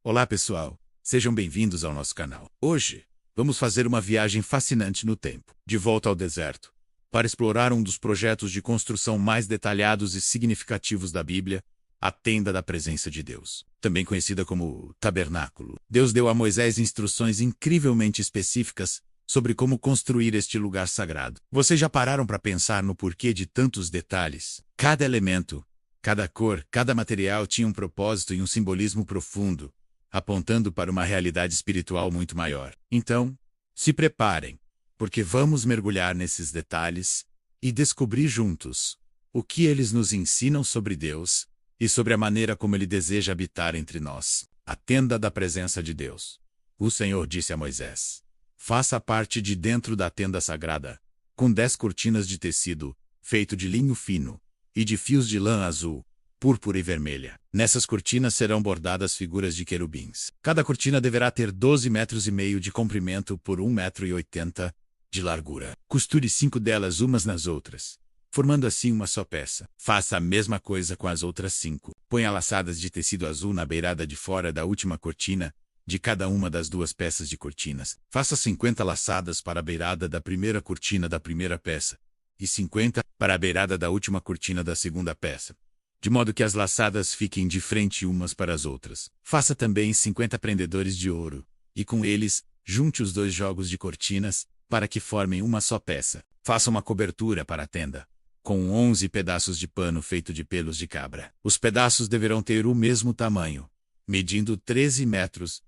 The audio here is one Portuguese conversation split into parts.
Olá pessoal, sejam bem-vindos ao nosso canal. Hoje, vamos fazer uma viagem fascinante no tempo, de volta ao deserto, para explorar um dos projetos de construção mais detalhados e significativos da Bíblia, a Tenda da Presença de Deus, também conhecida como Tabernáculo. Deus deu a Moisés instruções incrivelmente específicas sobre como construir este lugar sagrado. Vocês já pararam para pensar no porquê de tantos detalhes? Cada elemento, cada cor, cada material tinha um propósito e um simbolismo profundo, apontando para uma realidade espiritual muito maior. Então, se preparem, porque vamos mergulhar nesses detalhes e descobrir juntos o que eles nos ensinam sobre Deus e sobre a maneira como Ele deseja habitar entre nós. A Tenda da Presença de Deus. O Senhor disse a Moisés: faça a parte de dentro da tenda sagrada, com 10 cortinas de tecido, feito de linho fino, e de fios de lã azul, púrpura e vermelha. Nessas cortinas serão bordadas figuras de querubins. Cada cortina deverá ter 12,5 metros de comprimento por 1,80 metro de largura. Costure 5 delas umas nas outras, formando assim uma só peça. Faça a mesma coisa com as outras 5. Ponha laçadas de tecido azul na beirada de fora da última cortina, de cada uma das 2 peças de cortinas. Faça 50 laçadas para a beirada da primeira cortina da primeira peça, e 50 para a beirada da última cortina da segunda peça, de modo que as laçadas fiquem de frente umas para as outras. Faça também 50 prendedores de ouro, e com eles, junte os 2 jogos de cortinas, para que formem uma só peça. Faça uma cobertura para a tenda, com 11 pedaços de pano feito de pelos de cabra. Os pedaços deverão ter o mesmo tamanho, medindo 13,30 metros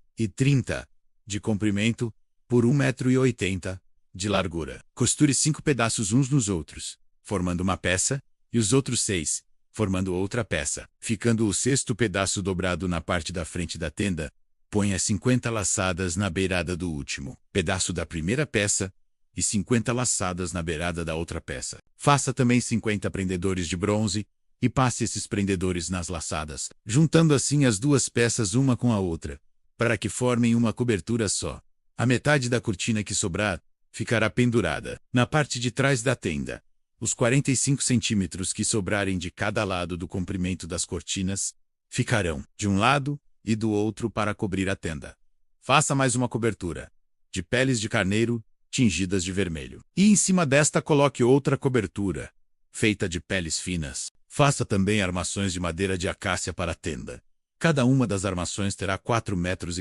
de comprimento por 1,80 metro de largura. Costure 5 pedaços uns nos outros, formando uma peça, e os outros 6, formando outra peça. Ficando o 6º pedaço dobrado na parte da frente da tenda, ponha 50 laçadas na beirada do último pedaço da primeira peça e 50 laçadas na beirada da outra peça. Faça também 50 prendedores de bronze e passe esses prendedores nas laçadas, juntando assim as 2 peças uma com a outra, para que formem uma cobertura só. A metade da cortina que sobrar ficará pendurada na parte de trás da tenda. Os 45 centímetros que sobrarem de cada lado do comprimento das cortinas ficarão de um lado e do outro para cobrir a tenda. Faça mais uma cobertura de peles de carneiro tingidas de vermelho. E em cima desta coloque outra cobertura, feita de peles finas. Faça também armações de madeira de acácia para a tenda. Cada uma das armações terá 4,45 metros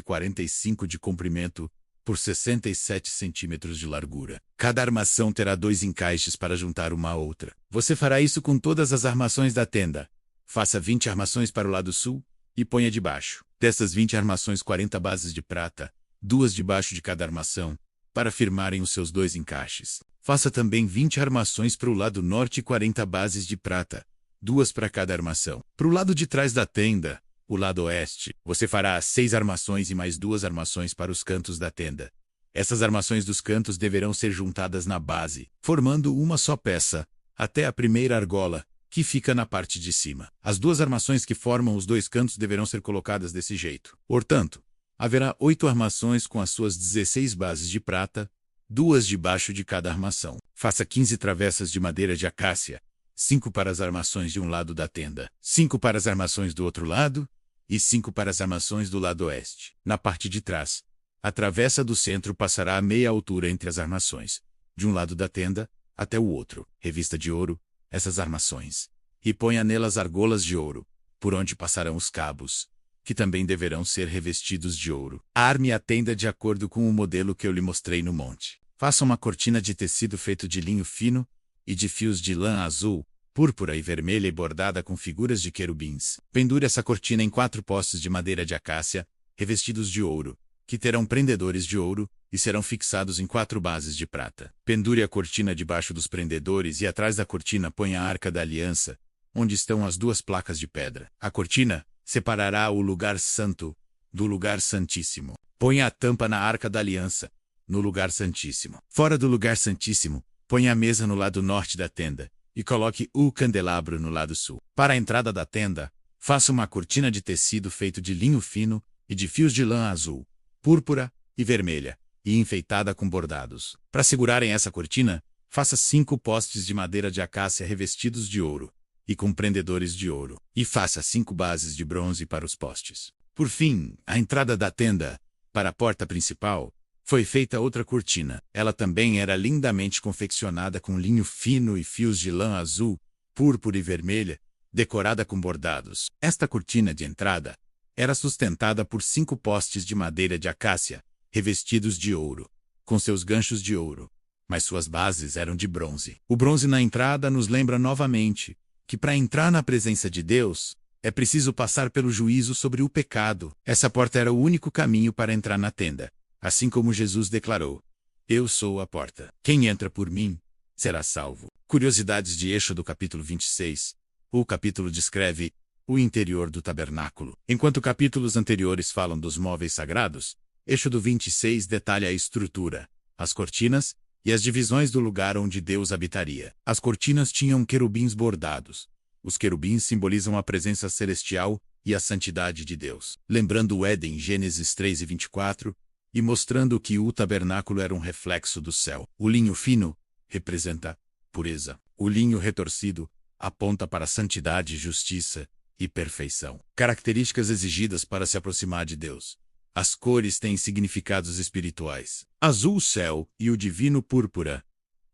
de comprimento por 67 centímetros de largura. Cada armação terá 2 encaixes para juntar uma à outra. Você fará isso com todas as armações da tenda. Faça 20 armações para o lado sul e ponha debaixo dessas 20 armações 40 bases de prata, 2 debaixo de cada armação, para firmarem os seus 2 encaixes. Faça também 20 armações para o lado norte e 40 bases de prata, 2 para cada armação. Para o lado de trás da tenda, o lado oeste, você fará 6 armações e mais 2 armações para os cantos da tenda. Essas armações dos cantos deverão ser juntadas na base, formando uma só peça, até a primeira argola, que fica na parte de cima. As 2 armações que formam os 2 cantos deverão ser colocadas desse jeito. Portanto, haverá 8 armações com as suas 16 bases de prata, 2 debaixo de cada armação. Faça 15 travessas de madeira de acácia, 5 para as armações de um lado da tenda, 5 para as armações do outro lado, e 5 para as armações do lado oeste. Na parte de trás, a travessa do centro passará a meia altura entre as armações, de um lado da tenda até o outro. Revista de ouro essas armações, e ponha nelas argolas de ouro, por onde passarão os cabos, que também deverão ser revestidos de ouro. Arme a tenda de acordo com o modelo que eu lhe mostrei no monte. Faça uma cortina de tecido feito de linho fino e de fios de lã azul, púrpura e vermelha e bordada com figuras de querubins. Pendure essa cortina em 4 postes de madeira de acácia, revestidos de ouro, que terão prendedores de ouro e serão fixados em 4 bases de prata. Pendure a cortina debaixo dos prendedores e atrás da cortina ponha a Arca da Aliança, onde estão as 2 placas de pedra. A cortina separará o lugar santo do lugar santíssimo. Ponha a tampa na Arca da Aliança, no lugar santíssimo. Fora do lugar santíssimo, ponha a mesa no lado norte da tenda, e coloque o candelabro no lado sul. Para a entrada da tenda, faça uma cortina de tecido feito de linho fino e de fios de lã azul, púrpura e vermelha, e enfeitada com bordados. Para segurarem essa cortina, faça 5 postes de madeira de acácia revestidos de ouro, e com prendedores de ouro, e faça 5 bases de bronze para os postes. Por fim, a entrada da tenda, para a porta principal, foi feita outra cortina. Ela também era lindamente confeccionada com linho fino e fios de lã azul, púrpura e vermelha, decorada com bordados. Esta cortina de entrada era sustentada por 5 postes de madeira de acácia, revestidos de ouro, com seus ganchos de ouro, mas suas bases eram de bronze. O bronze na entrada nos lembra novamente que para entrar na presença de Deus, é preciso passar pelo juízo sobre o pecado. Essa porta era o único caminho para entrar na tenda, assim como Jesus declarou: "Eu sou a porta. Quem entra por mim será salvo." Curiosidades de Êxodo capítulo 26. O capítulo descreve o interior do tabernáculo. Enquanto capítulos anteriores falam dos móveis sagrados, Êxodo 26 detalha a estrutura, as cortinas e as divisões do lugar onde Deus habitaria. As cortinas tinham querubins bordados. Os querubins simbolizam a presença celestial e a santidade de Deus, lembrando o Éden, Gênesis 3:24, e mostrando que o tabernáculo era um reflexo do céu. O linho fino representa pureza. O linho retorcido aponta para santidade, justiça e perfeição. Características exigidas para se aproximar de Deus. As cores têm significados espirituais. Azul, céu, e o divino púrpura.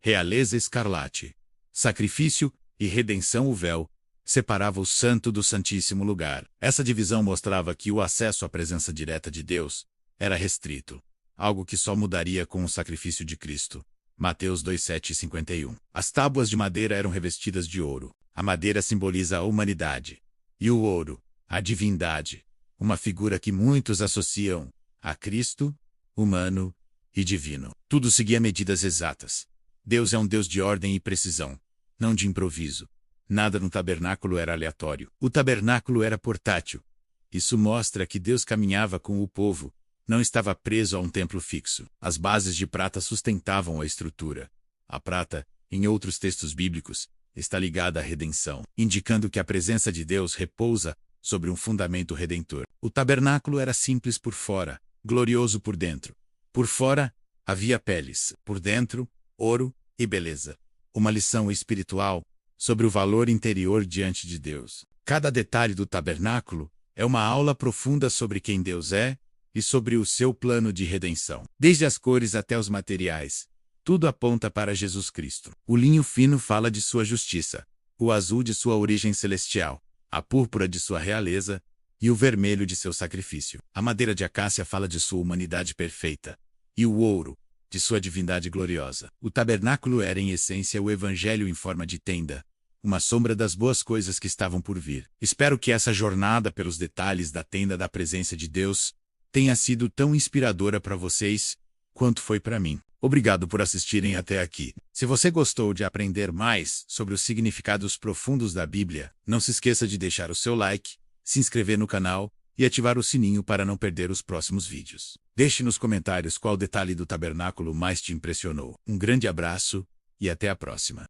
Realeza, escarlate. Sacrifício e redenção, o véu separava o santo do santíssimo lugar. Essa divisão mostrava que o acesso à presença direta de Deus era restrito, algo que só mudaria com o sacrifício de Cristo. Mateus 2:7-51. As tábuas de madeira eram revestidas de ouro. A madeira simboliza a humanidade, e o ouro, a divindade, uma figura que muitos associam a Cristo, humano e divino. Tudo seguia medidas exatas. Deus é um Deus de ordem e precisão, não de improviso. Nada no tabernáculo era aleatório. O tabernáculo era portátil. Isso mostra que Deus caminhava com o povo, não estava preso a um templo fixo. As bases de prata sustentavam a estrutura. A prata, em outros textos bíblicos, está ligada à redenção, indicando que a presença de Deus repousa sobre um fundamento redentor. O tabernáculo era simples por fora, glorioso por dentro. Por fora, havia peles, por dentro, ouro e beleza. Uma lição espiritual sobre o valor interior diante de Deus. Cada detalhe do tabernáculo é uma aula profunda sobre quem Deus é e sobre o seu plano de redenção. Desde as cores até os materiais, tudo aponta para Jesus Cristo. O linho fino fala de sua justiça, o azul de sua origem celestial, a púrpura de sua realeza e o vermelho de seu sacrifício. A madeira de acácia fala de sua humanidade perfeita, e o ouro de sua divindade gloriosa. O tabernáculo era, em essência, o evangelho em forma de tenda, uma sombra das boas coisas que estavam por vir. Espero que essa jornada pelos detalhes da tenda da presença de Deus tenha sido tão inspiradora para vocês quanto foi para mim. Obrigado por assistirem até aqui. Se você gostou de aprender mais sobre os significados profundos da Bíblia, não se esqueça de deixar o seu like, se inscrever no canal e ativar o sininho para não perder os próximos vídeos. Deixe nos comentários qual detalhe do tabernáculo mais te impressionou. Um grande abraço e até a próxima.